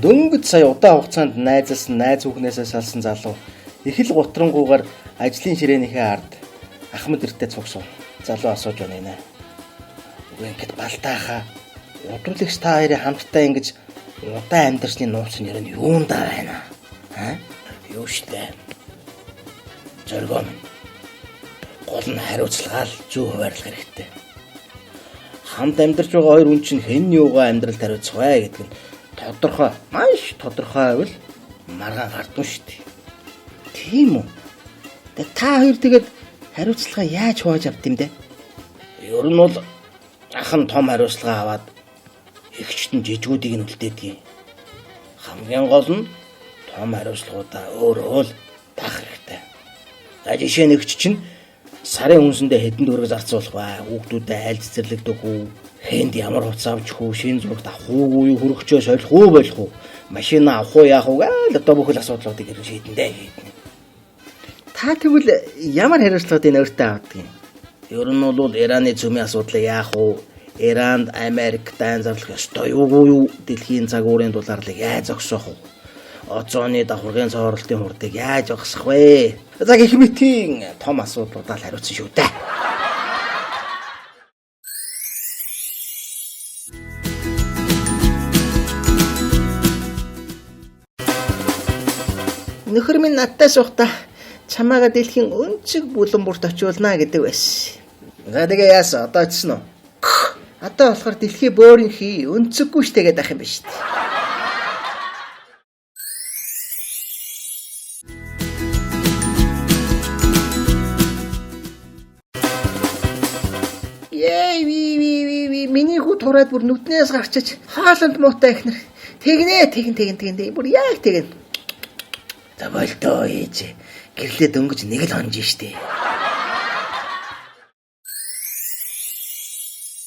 Дөнгөж сая удаан хугацаанд найзаас найз хүүхнээсээ салсан залуу их л гутрангуугаар ажлын ширээнийхээ ард Ахмад эртээ цугсав. Залуу асууж байна нэ. Үгүй ингээд балтаахаа удуулагч та хоёрын хамтдаа ингэж удаан амьдарсны нууц нь ер нь юундаа байна аа? Юу штэ. Зоргоо минь. Гол нь хариуцлага л зүү хуваарлах хэрэгтэй. Хамт амьдарч байгаа хоёр хүн чинь хэн юугаа амьдралд хариуцах вэ гэдэг нь тодорхой, маш тодорхой байвал маргаан гардуу шүү дээ. Тийм үү? Та хоёр тэгээд хариуцлага яаж хувааж авд юм бэ? Ер нь бол ах нь том хариуцлага аваад эгчт нь жижигүүдийг нь үлдээдэг. Хамгийн гол нь том хариуцлагуудаа өөрөө л таах хэрэгтэй. Жишээ нь эгч чинь сарын үнсэндээ хэдэн төгрөг зарцуулах бай, хүүхдүүдэд айл цэцэрлэгдэх үү, хэнд ямар хувц авч хүү, шинэ зурагт авах уу, хөрөгчөө солих уу болох уу, машина авах уу яах уу гэл одоо бүх л асуудлуудыг хэрэг шийдэндээ хийднэ. Та тэгвэл ямар хариуцлагыг өөртөө авдаг юм? Ер нь бол Ираны цөмийн асуудлыг яах уу, Иранд Америк дайн зарлах ёстой юу, дэлхийн цагуурын дулаарлыг яаж зогсоох уу? Озоны давхаргын цооролтын хурдыг яаж зогсох вэ? За гэх мэтийн том асуудлуудаа л хариуцсан шүү дээ. Нөхөр минь надтай суухдаа чамаага дэлхийн өнцөг бүлэн бүрт очиулна гэдэг байсан. За тэгээ яасан? Одоо очсон уу? Одоо болохоор дэлхийн бөөрийнхий өнцөггүй штэ гэдэг ах юм биш үү? Миний хүү тураад бүр нүднээс гарчиж хоолонд муутай ихнэр тэгнэ бүр яг тэгнэ. За болтоо ээж гэрлээ дөнгөж нэг л хонж штэ.